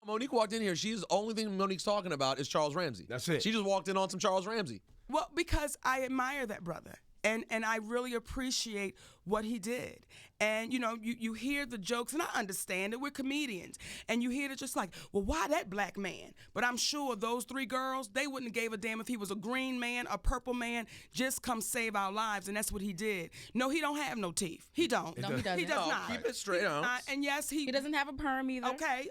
Monique walked in here. She's the only thing Monique's talking about is Charles Ramsey. That's it. She just walked in on some Charles Ramsey. Well, because I admire that brother. And I really appreciate what he did. And, you know, you hear the jokes, and I understand it. We're comedians. And you hear it just like, well, why that black man? But I'm sure those three girls, they wouldn't have gave a damn if he was a green man, a purple man, just come save our lives. And that's what he did. No, he don't have no teeth. He don't. No, he doesn't. He does not. Keep it straight on. And yes, He doesn't have a perm either. Okay.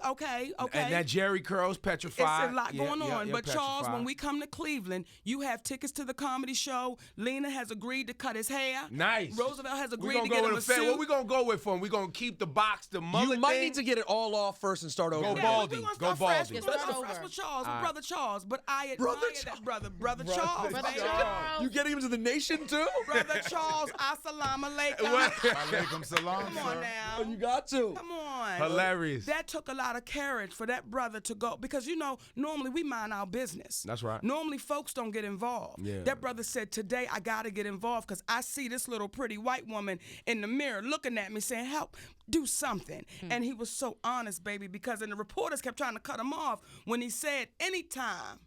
And that Jerry curl's petrified. It's a lot going on. But Charles, petrified. when we come to Cleveland, you have tickets to the comedy show. Lena has agreed to cut his hair. Nice. Roosevelt has We agreed gonna to go get him with a a suit. What we gonna go with for him? We gonna keep the box, the mullet You might thing? need to get it all off first and start over. Go again. baldy. We're gonna Go start fresh. baldy. We're gonna Start start fresh over. with Charles, All right. Brother Charles. But I Brother admire that brother, Brother Brother Charles. Charles. baby. Charles. You getting him to the nation too? Brother Charles, assalamu alaikum. Alaikum salam, Come on sir. now. You got to. Come on. Hilarious. That took a lot of courage for that brother to go, because, you know, normally we mind our business. That's right. Normally folks don't get involved. Yeah. That brother said, today I got to get involved because I see this little pretty white woman in the mirror looking at me saying, help, do something. And he was so honest, baby, because and the reporters kept trying to cut him off when he said, anytime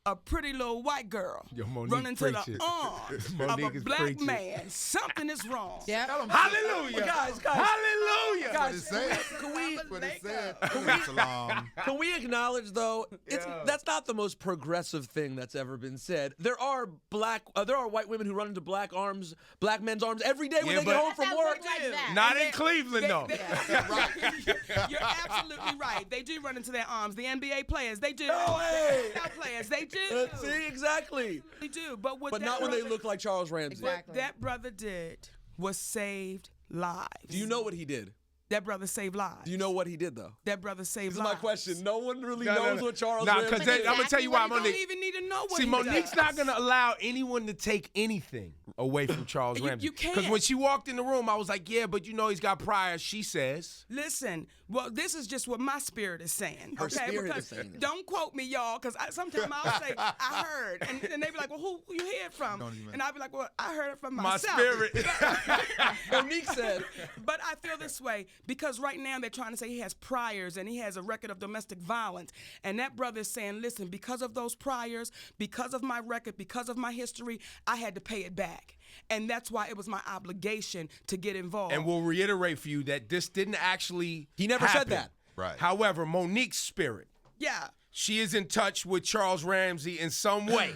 a pretty little white girl Yo, Monique run into the preaching. arms Monique of a is black preaching. man, something is wrong. Yep. Hallelujah. Guys. Hallelujah. What it said. Can we What it said. Alaikum salam. can we acknowledge though Yeah. that's not the most progressive thing that's ever been said. There are white women who run into black men's arms every day when Yeah, they but- get home from That work. look like that. Not in Cleveland, though. You're absolutely right. They do run into their arms. The NBA players, they do. No way. The NFL players, they do. See, exactly. They do. But what But that not when they brother- look like Charles Ramsey. Exactly. What that brother did was saved lives. Do you know what he did? That brother saved lives. Do you know what he did though? That brother saved This is lives. my question. No one really No, knows what Charles Nah, Ramsey because did. I'm gonna tell you why, You don't Monique. even need to know what See, he Monique's does. not gonna allow anyone to take anything away from Charles You- Ramsey. you can't. Because when she walked in the room, I was like, yeah, but you know he's got priors. She says. Listen, well, this is just what my spirit is saying. Her Okay, spirit because is saying it. don't quote me, y'all, because sometimes I'll say I heard, and they be like, well, who you hear it from? Don't even- And I'll be like, well, I heard it from My myself. spirit. Monique said, But I feel this way because right now they're trying to say he has priors and he has a record of domestic violence. And that brother is saying, listen, because of those priors, because of my record, because of my history, I had to pay it back. And that's why it was my obligation to get involved. And we'll reiterate for you that this didn't actually He never said happen. that. Right. However, Monique's spirit, yeah. she is in touch with Charles Ramsey in some way.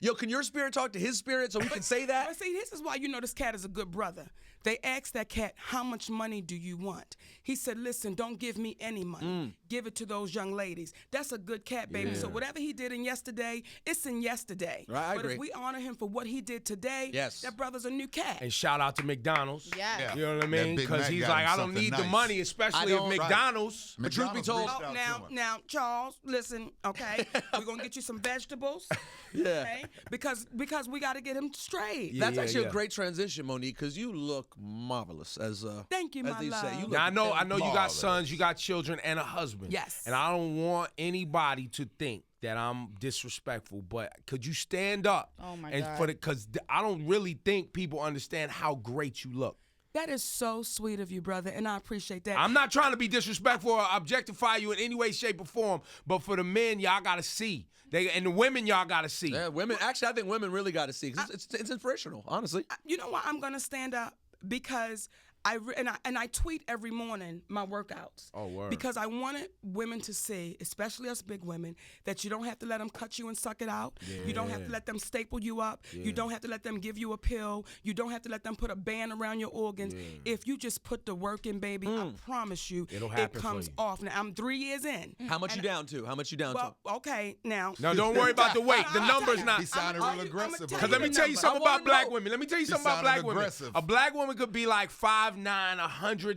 yo, can your spirit talk to his spirit so we can say that? But see, this is why you know this cat is a good brother. They asked that cat, how much money do you want? He said, listen, don't give me any money. Give it to those young ladies. That's a good cat, baby. So whatever he did in yesterday, it's in yesterday. Right, I but agree. if we honor him for what he did today, Yes. that brother's a new cat. And shout out to McDonald's. Yes. Yeah. You know what I That mean? Big Because Mac he's got like, him I don't something need the nice. money, especially don't- if Right. McDonald's. But truth be told, reached out to him. Now, Charles, listen, okay? We're going to get you some vegetables. Yeah. Okay? Because we got to get him straight. Yeah, that's actually yeah. a great transition, Monique, because you look marvelous as Thank you, as my they say. You love. look Now I know you got Marvelous. sons, you got children, and a husband. Yes. And I don't want anybody to think that I'm disrespectful, but could you stand up? Oh, my and God. Because I don't really think people understand how great you look. That is so sweet of you, brother, and I appreciate that. I'm not trying to be disrespectful or objectify you in any way, shape, or form, but for the men, y'all gotta see. And the women, y'all gotta see. Yeah, women. Actually, I think women really got to see because it's inspirational, honestly. You know why I'm gonna stand up? Because I tweet every morning my workouts. Oh, word. Because I wanted women to see, especially us big women, that you don't have to let them cut you and suck it out. You don't have to let them staple you up. You don't have to let them give you a pill. You don't have to let them put a band around your organs. If you just put the work in, baby, I promise you, It'll it happen for comes you. off. Now I'm 3 years in. How much you down to? How much you down to? Well, okay, now. No, don't worry about the weight. The number's not. He sounded I'm- real I'm- aggressive. I'm bro. Because let me the tell you number. something I wanna about black know. women. Let me tell you He something about sounded black women. aggressive. A black woman could be like 5'9",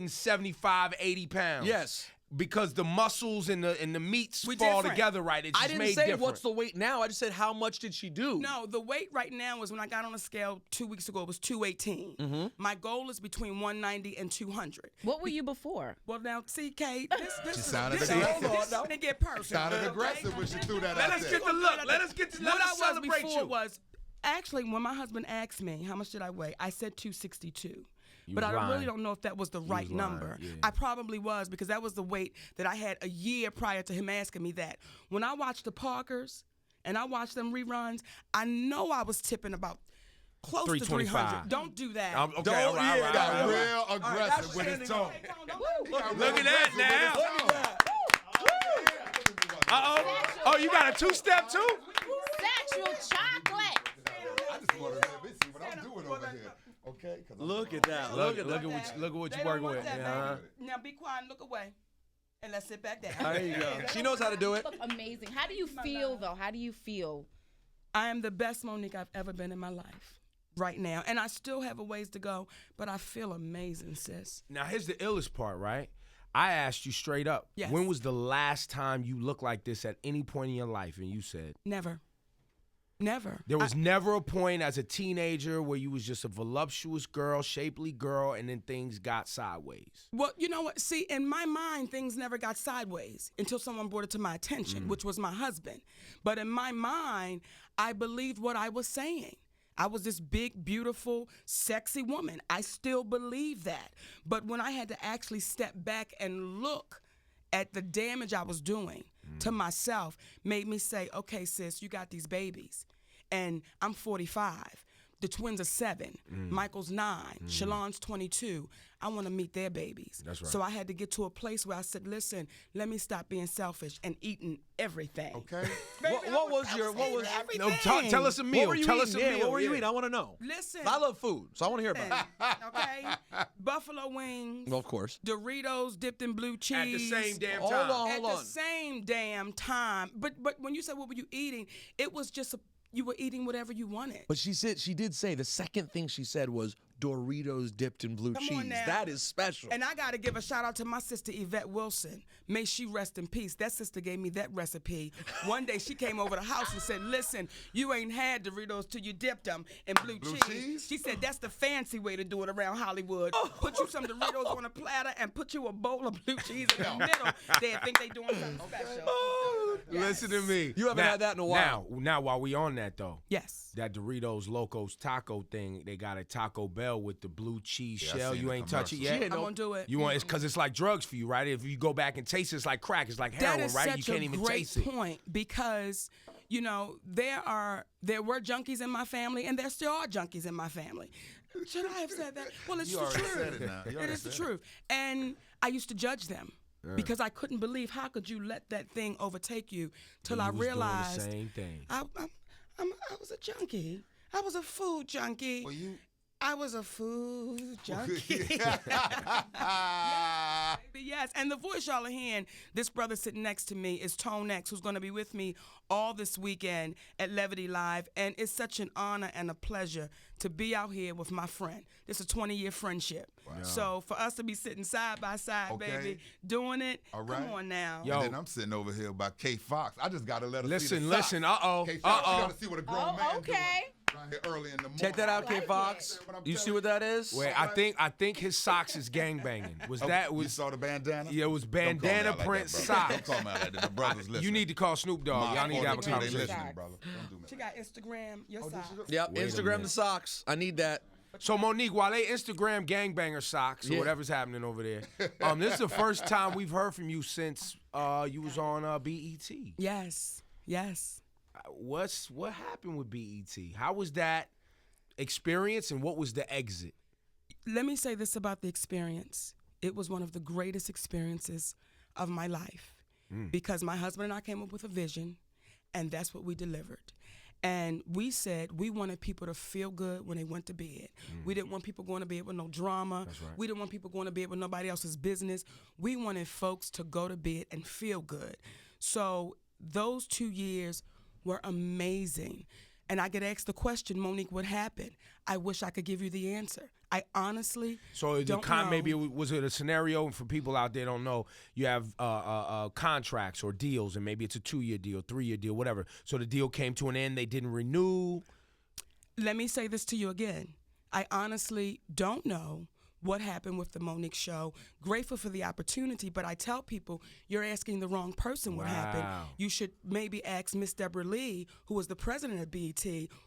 175, 80 pounds. Yes. Because the muscles and the meats We fall different. together right. It's I just didn't made say different. what's the weight now. I just said how much did she do? No, the weight right now is when I got on a scale 2 weeks ago, it was 218. Mm-hmm. My goal is between 190 and 200. What were you before? Well, now, see, Kate, this She is sounded this aggressive. is- this is when it get personal. Sounded okay? aggressive when she threw that Let out us there. get the look. Let us get to let What I us was celebrate before you. was, actually, when my husband asked me, how much did I weigh? I said 262. but I lying. really don't know if that was the right lying, number. yeah. I probably was, because that was the weight that I had a year prior to him asking me that. When I watched the Parkers and I watched them reruns, I know I was tipping about close to 325. 300. Don't do that. Okay, Don't- all right, yeah, all right, Got all right. real aggressive with his tone. Look at that now. Oh, you got a two-step too? Sexual chocolate. I just want to see what I'm doing over here. Okay? 'Cause I'm- Look at that. Look Look at at that. what They you're don't working want with. that, Yeah. baby. Now be quiet and look away. And let's sit back down. There you go. She knows how to do it. Look amazing. How do you feel though? How do you feel? I am the best Monique I've ever been in my life right now. And I still have a ways to go, but I feel amazing, sis. Now here's the illest part, right? I asked you straight up. Yes. When was the last time you looked like this at any point in your life? And you said Never. Never. there was never a point as a teenager where you was just a voluptuous girl, shapely girl, and then things got sideways. Well, you know what? See, in my mind, things never got sideways until someone brought it to my attention, which was my husband. But in my mind, I believed what I was saying. I was this big, beautiful, sexy woman. I still believe that. But when I had to actually step back and look at the damage I was doing to myself, made me say, okay, sis, you got these babies. And I'm 45. The twins are 7. Michael's 9. Shalon's 22. I want to meet their babies. That's right. So I had to get to a place where I said, listen, let me stop being selfish and eating everything. Okay? Baby, What was your- eating everything. No, tell us a meal. What were you Tell eating? us a Yeah, meal. what were you Yeah. eating? I want to know. Listen. I love food, so I want to hear about it. Okay? Buffalo wings. Well, of course. Doritos dipped in blue cheese. At the same damn Hold time. on. At the same damn time. But when you said what were you eating, it was just you were eating whatever you wanted. But she did say the second thing she said was Doritos dipped in blue Come on cheese. now. That is special. And I got to give a shout out to my sister Yvette Wilson. May she rest in peace. That sister gave me that recipe. One day she came over the house and said, listen, you ain't had Doritos till you dipped them in blue cheese. She said, that's the fancy way to do it around Hollywood. Put you some Doritos on a platter and put you a bowl of blue cheese in the middle. They think they doing something special. Listen to me. You haven't had that in a while. Now, while we on that though, Yes. that Doritos Locos Taco thing they got at Taco Bell with the blue cheese Yeah, I shell. seen You the ain't touch it commercials. yet. Yeah, I'm going to do it. You want it's because it's like drugs for you, right? If you go back and taste it, it's like crack. It's like That heroin, is right? such You can't a even great taste it. point, because you know there were junkies in my family, and there still are junkies in my family. Should I have said that? Well, it's You the already truth. said it now. You It already is the said it. truth. And I used to judge them because I couldn't believe how could you let that thing overtake you till You I was doing the realized same thing. I was a junkie. I was a food junkie. Well, you. I was a food junkie. Yes, and the voice y'all are hearing, this brother sitting next to me is Tone X, who's going to be with me all this weekend at Levity Live, and it's such an honor and a pleasure to be out here with my friend. This is a 20-year friendship. So for us to be sitting side by side, Okay. baby, doing it, All right. come on now. Yo. And then I'm sitting over here by K Fox. I just got to let her see Listen, the socks. listen. Uh-oh. K Fox, you Uh-oh. got to see what a grown Oh, man okay. doing right here early in the morning. Check that out, K like Fox. it. What I'm You see telling what that is? Wait, I think his socks is gangbanging. Was that You was saw the bandana? yeah, it was Don't call me bandana out like print that, brother. socks. Don't call me out like that. The brothers listening. You need to call Snoop Dogg. Y'all need to have a They conversation. listening, brother. Don't do me She like got Instagram, your that. side. Yep, Wait a Instagram minute. the socks. I need that. So Monique, while they Instagram gangbanger socks or Yeah. whatever's happening over there, this is the first time we've heard from you since you was on BET. Yes, yes. What happened with BET? How was that experience and what was the exit? Let me say this about the experience. It was one of the greatest experiences of my life because my husband and I came up with a vision, and that's what we delivered. And we said we wanted people to feel good when they went to bed. We didn't want people going to bed with no drama. That's right. We didn't want people going to bed with nobody else's business. We wanted folks to go to bed and feel good. So those 2 years were amazing. And I get asked the question, Monique, what happened? I wish I could give you the answer. I honestly So don't know. maybe was it a scenario, and for people out there don't know, you have contracts or deals, and maybe it's a 2-year deal, 3-year deal, whatever. So the deal came to an end, they didn't renew. Let me say this to you again. I honestly don't know what happened with the Monique show. Grateful for the opportunity, but I tell people, you're asking the wrong person what happened. You should maybe ask Miss Deborah Lee, who was the president of BET,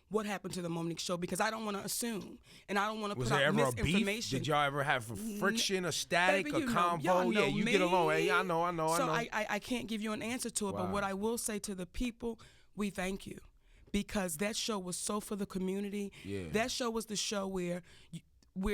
what happened to the Monique show, because I don't want to assume, and I don't want to Was put there out ever a beef? misinformation. Did y'all ever have friction, a static, Baby, a you know, convo? y'all know Yeah, you me. get along. Hey, I know. So I can't give you an answer to it, but what I will say to the people, we thank you. Because that show was so for the community. Yeah. That show was the show where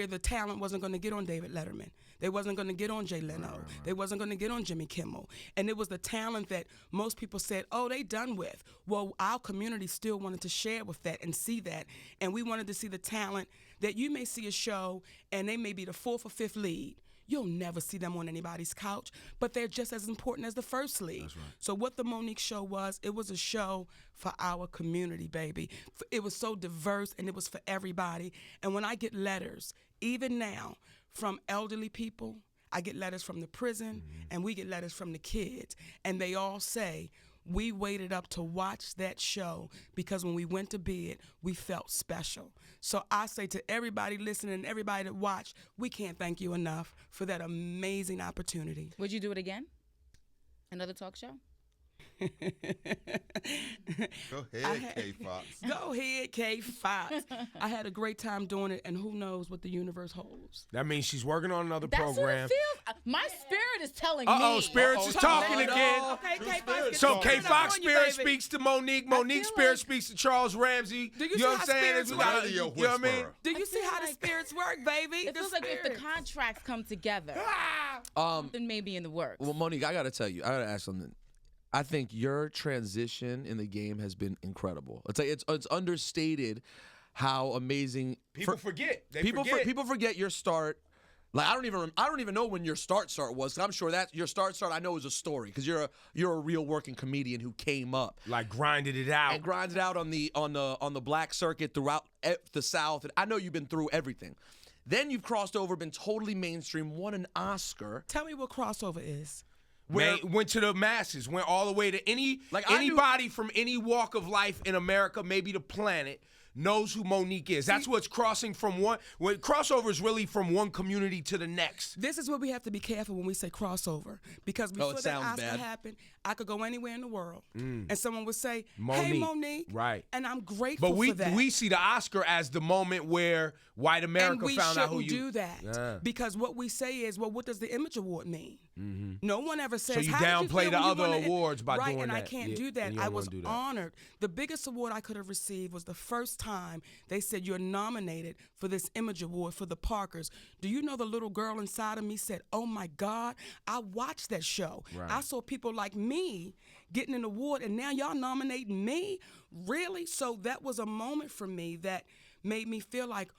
the talent wasn't going to get on David Letterman. They wasn't going to get on Jay Leno. They wasn't going to get on Jimmy Kimmel. And it was the talent that most people said, oh, they done with. Well, our community still wanted to share with that and see that. And we wanted to see the talent that you may see a show and they may be the 4th or 5th lead. You'll never see them on anybody's couch, but they're just as important as the first lead. That's right. So what the Monique show was, it was a show for our community, baby. It was so diverse and it was for everybody. And when I get letters, even now, from elderly people, I get letters from the prison, and we get letters from the kids, and they all say, we waited up to watch that show because when we went to bed, we felt special. So I say to everybody listening and everybody that watched, we can't thank you enough for that amazing opportunity. Would you do it again? Another talk show? Go ahead, K-Fox. Go ahead, K-Fox. I had a great time doing it, and who knows what the universe holds. That means she's working on another That's program. what it feels. My spirit is telling me. Uh-oh, Spirits is talking again. Okay, K-Fox. So K-Fox on you, Spirit baby. speaks to Monique. Monique feel Spirit like- speaks to Charles Ramsey. Do you know see what I'm how saying? spirits We work? got- Radio you know what I mean? whisperer. Do you see feel how the like- spirits work, baby? It feels like if the contracts come together, then maybe in the works. Well, Monique, I gotta tell you, I gotta ask something. I think your transition in the game has been incredible. It's like it's understated how amazing People forget. They people forget. people forget your start. Like I don't even know when your start was. 'Cause I'm sure that your start I know is a story because you're a real working comedian who came up Like grinded it out. and grinded out on the black circuit throughout the South. And I know you've been through everything. Then you've crossed over, been totally mainstream, won an Oscar. Tell me what crossover is. Went to the masses, went all the way to Like, I knew- anybody from any walk of life in America, maybe the planet, knows who Monique is. That's what's crossing from one. Crossover is really from one community to the next. This is where we have to be careful when we say crossover, because before that sounds Oscar bad. happened, I could go anywhere in the world, and someone would say, "Hey, Monique." Monique," Right. And I'm grateful But we for that. we see the Oscar as the moment where white America and we found out who shouldn't you. do that Yeah. because what we say is, well, what does the Image Award mean? No one ever says. you "How did downplay feel the when you other won the-" awards by right, doing and I that. can't Yeah, do that. and you I don't was wanna do that. honored. The biggest award I could have received was the first time they said you're nominated for this Image Award for the Parkers. Do you know the little girl inside of me said, "Oh my God, I watched that show. Right. I saw people like me getting an award, and now y'all nominating me? Really?" So that was a moment for me that made me feel like,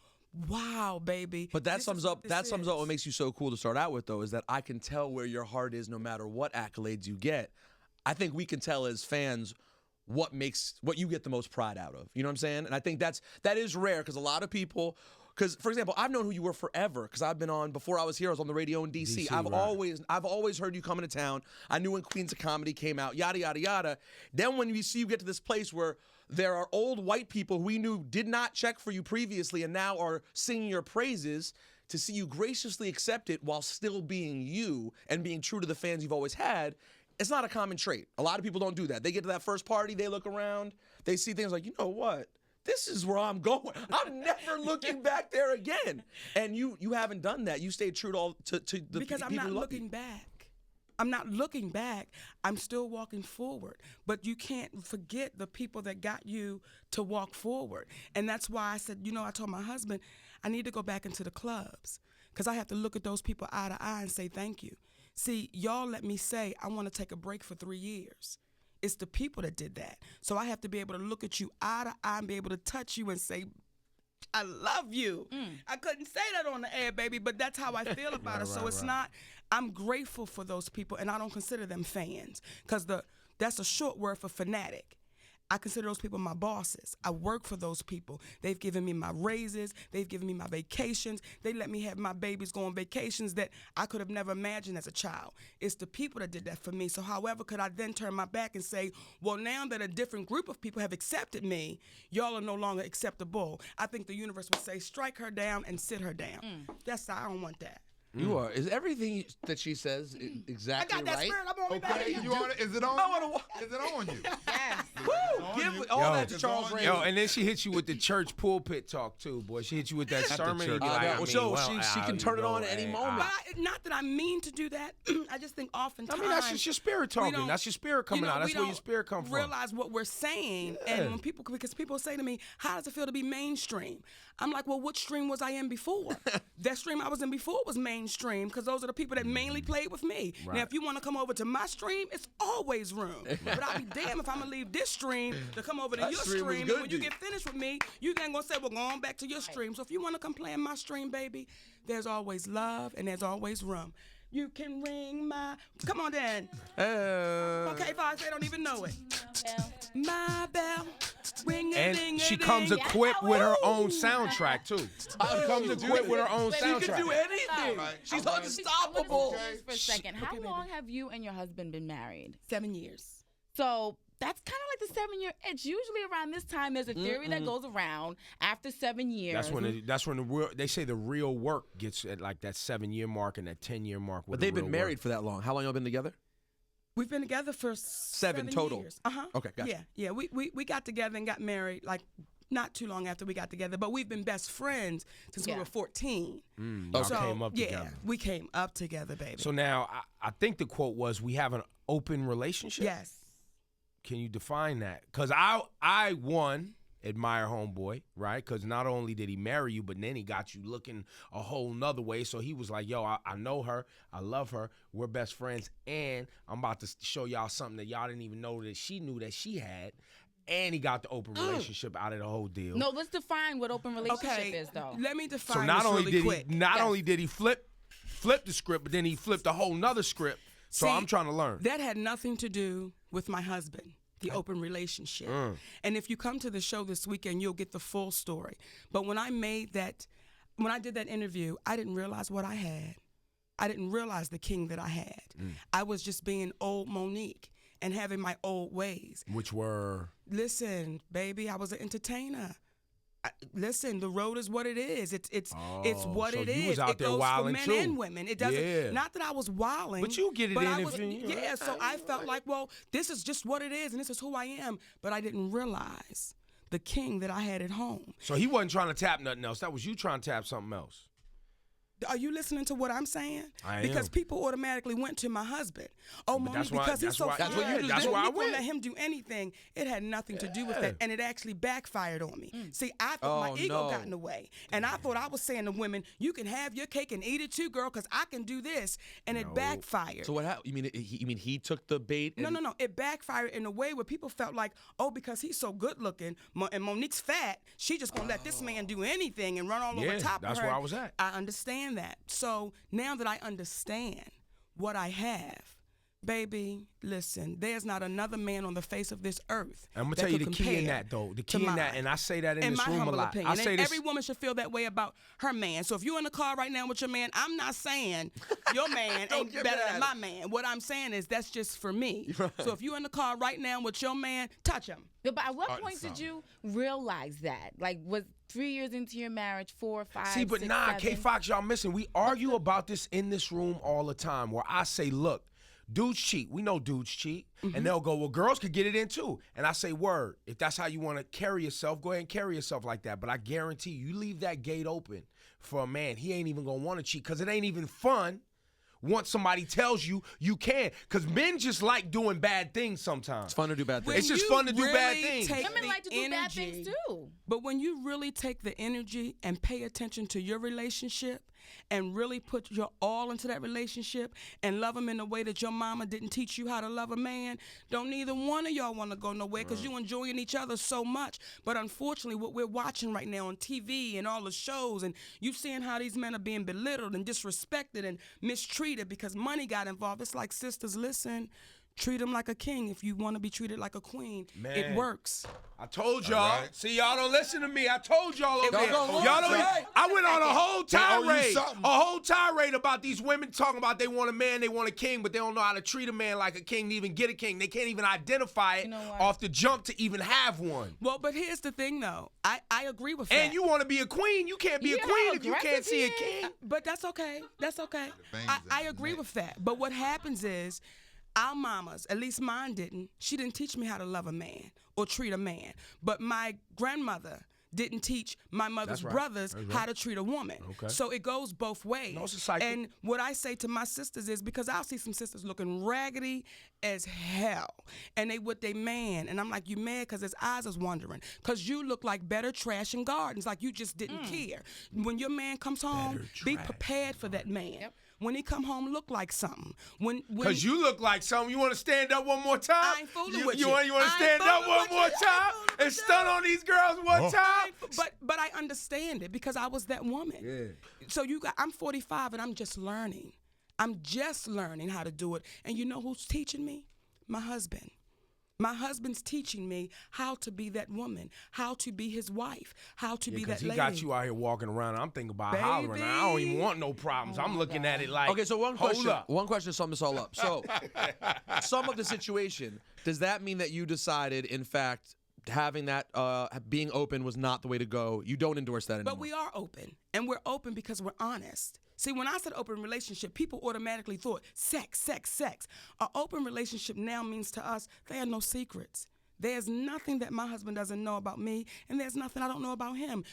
wow, baby. But that this sums is what up that this sums up is. what makes you so cool to start out with, though, is that I can tell where your heart is no matter what accolades you get. I think we can tell as fans what you get the most pride out of. You know what I'm saying? And I think that is rare because a lot of people. Because, for example, I've known who you were forever because I've been on, before I was here, I was on the radio in D.C. I've always heard you coming to town. I knew when Queens of Comedy came out, yada, yada, yada. Then when you see you get to this place where there are old white people who we knew did not check for you previously and now are singing your praises, to see you graciously accept it while still being you and being true to the fans you've always had, it's not a common trait. A lot of people don't do that. They get to that first party, they look around, they see things like, you know what? This is where I'm going. I'm never looking back there again. And you haven't done that. You stayed true to the because I'm people not who love looking you. back. I'm not looking back. I'm still walking forward. But you can't forget the people that got you to walk forward. And that's why I said, I told my husband, I need to go back into the clubs because I have to look at those people eye to eye and say thank you. See, y'all let me say I want to take a break for 3 years. It's the people that did that. So I have to be able to look at you eye to eye and be able to touch you and say, I love you. I couldn't say that on the air, baby, but that's how I feel about it. So it's not, I'm grateful for those people, and I don't consider them fans because that's a short word for fanatic. I consider those people my bosses. I work for those people. They've given me my raises. They've given me my vacations. They let me have my babies go on vacations that I could have never imagined as a child. It's the people that did that for me. So however could I then turn my back and say, well, now that a different group of people have accepted me, y'all are no longer acceptable. I think the universe would say, strike her down and sit her down. I don't want that. You are. Is everything that she says I exactly got that right? spirit. I'm on me back. Okay, you on it? Is it on? Is it on you? Yes. Woo! Give all that to Charles Ray. Yo, and then she hits you with the church pulpit talk too, boy. She hits you with that sermon. church. You be like, I mean, So well, she can turn it on at any moment. But not that I mean to do that. I just think oftentimes. I mean, that's just your spirit we talking. don't- That's your spirit coming out. That's where your spirit comes from. Realize what we're saying, and when because people say to me, "How does it feel to be mainstream?" I'm like, "Well, what stream was I in before? That stream I was in before was mainstream because those are the people that mainly played with me. Now, if you want to come over to my stream, it's always room. But I'll be damned if I'm gonna leave this stream to come over to That your stream was stream. good And when you to you. get finished with me, you then gonna say, "Well, go on back to your stream." So if you want to come play in my stream, baby, there's always love and there's always room. You can ring my. Come on, then. Okay, Fox, they don't even know it. My bell, ring a And ding she a comes ding. equipped with her own soundtrack too. She comes equipped with her own She can soundtrack. do anything. Right. She's Okay. unstoppable. Just for a second. How long have you and your husband been married? 7 years. So that's kind of like the 7-year itch. Usually around this time, there's a theory that goes around after 7 years. That's when the real, they say the real work gets at like that 7-year mark and that 10-year mark. But they've been married for that long. How long y'all been together? We've been together for 7 total. years. Okay, gotcha. Yeah. We got together and got married like not too long after we got together, but we've been best friends since we Yeah. were 14. Y'all So, came up yeah, together. we came up together, baby. So now I think the quote was, "We have an open relationship." Yes. Can you define that? Because I admire homeboy, right? Because not only did he marry you, but then he got you looking a whole nother way. So he was like, yo, I know her. I love her. We're best friends. And I'm about to show y'all something that y'all didn't even know that she knew that she had. And he got the open relationship out of the whole deal. No, let's define what open relationship Okay. is, though. Let me define So not this only really did quick. he only did he flip the script, but then he flipped a whole nother script. So See, I'm trying to learn. That had nothing to do with my husband, the open relationship. And if you come to the show this weekend, you'll get the full story. But when I did that interview, I didn't realize what I had. I didn't realize the king that I had. I was just being old Monique and having my old ways. Which were? Listen, baby, I was an entertainer. Listen, the road is what it is. It's what so it you is. was out It there goes for wilding men too. and women. It doesn't. Yeah. Not that I was wilding. But you get it but in I if was, you- yeah. So I felt like, well, this is just what it is, and this is who I am. But I didn't realize the king that I had at home. So he wasn't trying to tap nothing else. That was you trying to tap something else. Are you listening to what I'm saying? I Because am. people automatically went to my husband. Oh, But Monique, that's why- because he's that's so why- fine. that's what you just That's did. why I Monique wouldn't went. let him do anything. It had nothing to do with Yeah. that, and it actually backfired on me. See, I thought Oh, my ego no. got in the way, and I thought I was saying to women, "You can have your cake and eat it too, girl, because I can do this," and it backfired. So what happened? You mean he took the bait? No, and- no, no. It backfired in a way where people felt like, oh, because he's so good looking and Monique's fat, she just gonna let this man do anything and run all Yeah, over top that's of her. where I was at. I understand that. So now that I understand what I have, baby, listen, there's not another man on the face of this earth. I'm gonna that tell you could the key in compare that though. The to key in that, mine. and I say that in In this my room a humble lot. opinion, I say and this. every woman should feel that way about her man. So if you're in the car right now with your man, I'm not saying your man ain't get better mad. than my man. What I'm saying is that's just for me. So if you're in the car right now with your man, touch him. But at what point did you realize that? Like, was 3 years into your marriage, 4 or 5? See, but 6, nah, 7? K Fox, y'all missing. We argue about this in this room all the time where I say, look, dudes cheat. We know dudes cheat. And they'll go, well, girls could get it in too. And I say, word, if that's how you want to carry yourself, go ahead and carry yourself like that. But I guarantee you leave that gate open for a man. He ain't even going to want to cheat because it ain't even fun once somebody tells you you can. Because men just like doing bad things sometimes. It's fun to do bad When things. It's just you fun to do bad really things. take Women the like to do bad things energy- too. But when you really take the energy and pay attention to your relationship and really put your all into that relationship and love him in a way that your mama didn't teach you how to love a man, don't neither one of y'all want to go nowhere because you enjoying each other so much. But unfortunately, what we're watching right now on TV and all the shows, and you seeing how these men are being belittled and disrespected and mistreated because money got involved. It's like, sisters, listen, Treat him like a king if you want to be treated like a queen. Man. It works. I told y'all. All right. See, y'all don't listen to me. I told y'all over there. don't listen. Y'all don't. Hey. I went on a whole They owe you tirade. something. A whole tirade about these women talking about they want a man, they want a king, but they don't know how to treat a man like a king to even get a king. They can't even identify it You know what? off the jump to even have one. Well, but here's the thing, though. I agree with that. And you want to be a queen. You can't be a Yeah, queen if you can't aggressive see a he is. king. But that's okay. That's okay. bangs I in the agree neck. with that. But what happens is, our mamas, at least mine didn't, she didn't teach me how to love a man or treat a man. But my grandmother didn't teach my mother's That's right. brothers That's right. how to treat a woman. Okay. So it goes both ways. No, it's a cycle. And what I say to my sisters is, because I'll see some sisters looking raggedy as hell, and they with their man, and I'm like, you mad because his eyes is wandering, because you look like better trash in gardens, like you just didn't care. When your man comes home, be trash. prepared for that man. Yep. When he come home, look like something. When Because you look like something. You want to stand up one more time? I ain't fooling with you. You want to I ain't stand up fooling one with more you. I ain't time fooling and with stun you. on these girls one time? but I understand it because I was that woman. Yeah. So I'm 45 and I'm just learning. I'm just learning how to do it. And you know who's teaching me? My husband. My husband's teaching me how to be that woman, how to be his wife, how to be Because that he lady. got you out here walking around. I'm thinking about hollering. I don't even Baby. want no problems. I'm looking at it like, Okay, so one question. hold up. One question to sum this all up. So, sum up the situation. Does that mean that you decided, in fact, having that being open was not the way to go? You don't endorse that anymore. But we are open, and we're open because we're honest. See, when I said open relationship, people automatically thought sex, sex, sex. An open relationship now means to us there are no secrets. There's nothing that my husband doesn't know about me, and there's nothing I don't know about him.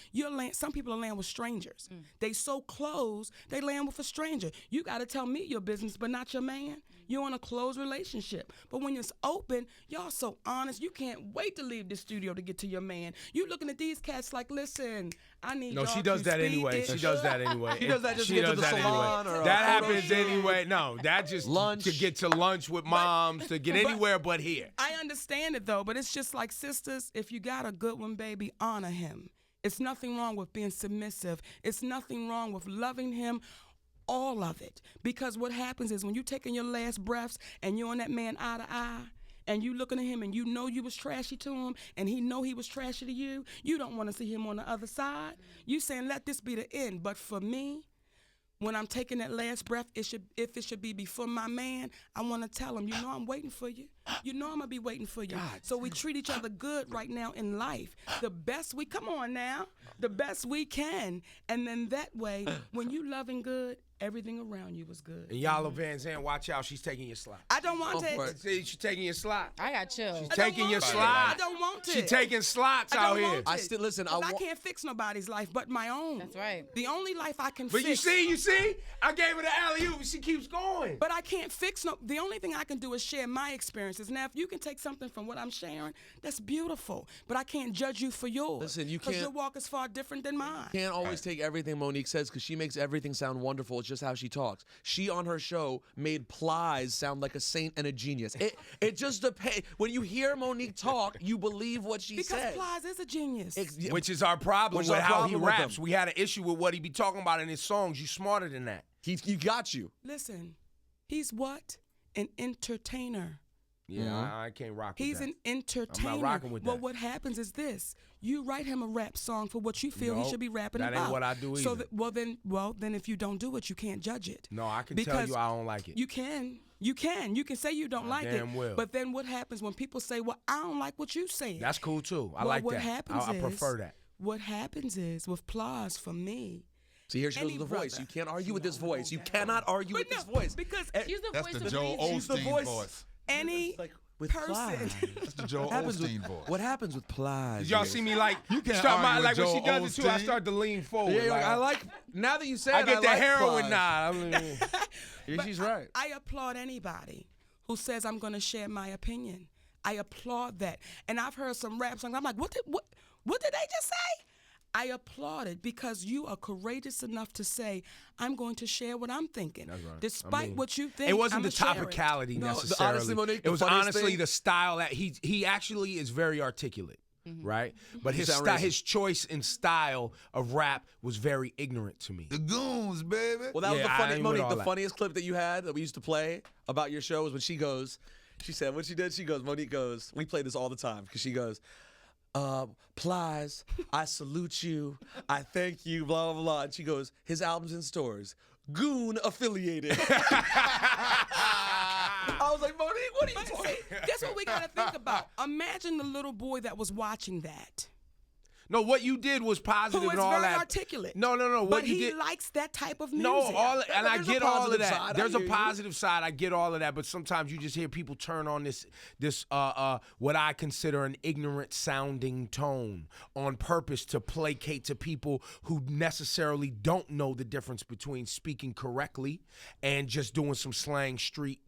Some people are laying with strangers. They so close, they laying with a stranger. You got to tell me your business, but not your man. You're in a closed relationship. But when it's open, y'all so honest. You can't wait to leave the studio to get to your man. You looking at these cats like, listen, I need No, y'all she does to that speed anyway. it She does that up. anyway. She does that just to She get to does the that salon anyway. or a That photo happens shoot. anyway. No, that just Lunch. to get to lunch with moms, to get anywhere but here. I understand it though, but it's just like, sisters, if you got a good one, baby, honor him. It's nothing wrong with being submissive. It's nothing wrong with loving him. All of it. Because what happens is when you taking your last breaths and you're on that man eye to eye, and you looking at him and you know you was trashy to him and he know he was trashy to you, you don't want to see him on the other side. You saying, let this be the end. But for me, when I'm taking that last breath, if it should be before my man, I want to tell him, you know I'm waiting for you. You know I'm going to be waiting for you. So we treat each other good right now in life. The best come on now, the best we can. And then that way, when you loving good, everything around you was good. And Yala Van Zandt, watch out. She's taking your slot. I don't want Go for it. it. See, she's taking your slot. I got chills. She's I don't taking want your it. slot. I don't want it. She's taking slots I out don't here. want I it. still listen. 'Cause I can't fix nobody's life but my own. That's right. The only life I can But fix. you see? I gave her the alley-oop. She keeps going. But I can't fix the only thing I can do is share my experiences. Now, if you can take something from what I'm sharing, that's beautiful. But I can't judge you for yours. Listen, you Because can't- your walk is far different than mine. Can't always take everything Monique says because she makes everything sound wonderful. It's just how she talks. She on her show made Plies sound like a saint and a genius. It just depends. When you hear Monique talk, you believe what she Because says. Plies is a genius. Which is our problem Which is with our how problem he with raps. him. We had an issue with what he be talking about in his songs. You smarter than that. He got you. Listen, he's what? An entertainer. Yeah, I can't rock with He's that. an entertainer. rocking with Well, that. what happens is this: you write him a rap song for what you feel he No, should be rapping that about. ain't what I do So either. well, then, if you don't do it, you can't judge it. No, I can tell Because you I don't like it. You can. You can say you don't like damn it. well. But then what happens when people say, "Well, I don't like what you saying"? That's cool too. I Well, like what that. Happens I is, prefer that. What happens is with Plies for me. See, here she goes Any with the voice. brother. You can't argue with this voice. You cannot argue with this voice. Because She's the That's voice the of Joel reason. She's the Osteen voice. voice. any Like with person. Plies. That's the Joel What happens Osteen with, voice. what happens with Plies? Did y'all see me like You can't start my argue like with when she Joel does it too? I Osteen. start to lean forward. Yeah, like, I like. Now that you say I it, get the like heroin Plies. nod. I mean, Yeah, she's right. I applaud anybody who says I'm going to share my opinion. I applaud that. And I've heard some rap songs. I'm like, what did they just say? I applaud it because you are courageous enough to say, I'm going to share what I'm thinking. That's right. Despite I mean, what you think. it wasn't I'ma the share it. topicality No, necessarily. honestly, Monique, it the was funniest honestly thing- the style that he actually is very articulate, right? But his sound racist. his choice and style of rap was very ignorant to me. The Goons, baby. Well, that was Yeah, the I funny ain't with Monique. all The that. funniest clip that you had that we used to play about your show was when she goes, She said what she did. She goes, Monique goes, we play this all the time because she goes, Plies, I salute you. I thank you, blah, blah, blah. And she goes, his album's in stores. Goon affiliated. I was like, Monique, what are you talking? That's what we gotta think about. Imagine the little boy that was watching that. No, what you did was positive Who is and all very that. articulate. No. What But you he did. likes that type of music. No, and I there's a get all of positive that. side. I There's a hear you. positive side. I get all of that, but sometimes you just hear people turn on this what I consider an ignorant sounding tone on purpose to placate to people who necessarily don't know the difference between speaking correctly and just doing some slang street,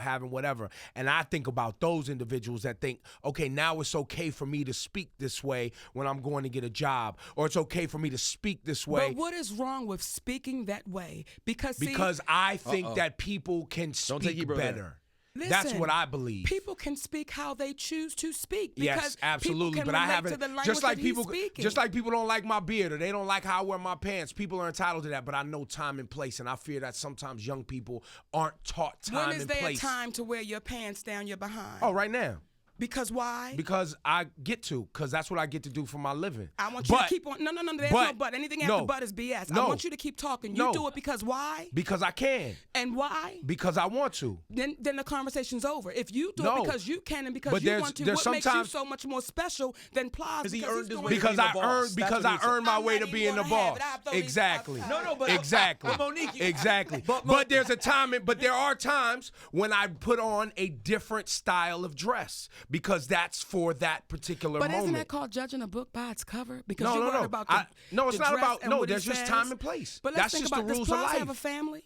having whatever. And I think about those individuals that think, okay, now it's okay for me to speak this way when I'm going to get a job, or it's okay for me to speak this way. But what is wrong with speaking that way? Because I think that people can Don't take speak Ebro there. better. That's listen, what I believe. People can speak how they choose to speak. Yes, Because absolutely. people can But I relate haven't. to the language Just like that he's people, speaking. just like people don't like my beard or they don't like how I wear my pants. People are entitled to that. But I know time and place, and I fear that sometimes young people aren't taught time when is and there place. a time to wear your pants down your behind? Oh, right now. Because why? Because I get to, because that's what I get to do for my living. I want you to keep on. No. There's no but. Anything after but is BS. I want you to keep talking. You do it because why? Because I can. And why? Because I want to. Then the conversation's over. If you do No. it because you can and because But you there's- want to, there's what makes you sometimes- so much more special than Plies? Because he earned his doing way to it. Because being I the boss. earned, That's because what he I said. earned my I'm way not to even being the gonna have boss. it. I'll throw these Exactly. outside. No, but exactly. but Monique, you- exactly. But But there's a time, but there are times when I put on a different style of dress because that's for that particular But moment. isn't that called judging a book by its cover? Because No, you're no, worried no. about No, it's the not dress about- and no, what he there's just says. time and place. But let's That's think just the about, rules does of Plies life. have a family?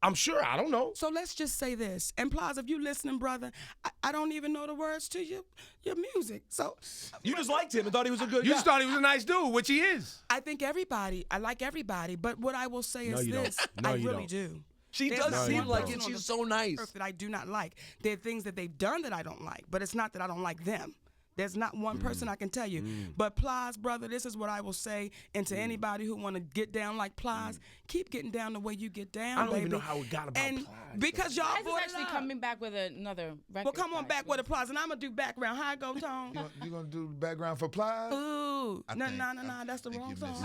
I'm sure. I don't know. So let's just say this. And Plies, if you listening, brother, I don't even know the words to your music. So you just liked him and thought he was a good You guy. just thought he was a nice dude, which he is. I think I like everybody. But what I will say No, is you don't. this. No, I you really don't. do. She There's does not seem one like person it. on She's the so nice. earth that I do not like. There are things that they've done that I don't like, but it's not that I don't like them. There's not one person I can tell you. But Plies, brother, this is what I will say. And to anybody who want to get down like Plies, keep getting down the way you get down, I don't baby. even know how it got about and Plies. because y'all Plies is brought it actually up. coming back with another record. Well, come on back actually. with a Plies, and I'm going to do background. How it go, Tone? You gonna do the background for Plies? Ooh. I No, think- that's the think wrong you song. missed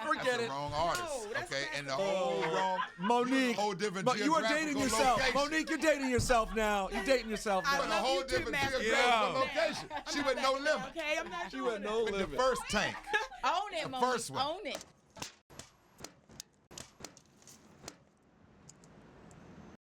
Forget That's it. the wrong artist. No, that's okay, not and the the whole wrong. Monique, whole different but you are geographical dating yourself. location. Monique, you're dating yourself now. You're dating yourself I But a now. love whole you too, different Master. geographical Yeah. location. She went no limit. Okay, I'm not She doing went it. no With the limit. first tank. Own it, Monique. first one. Own it.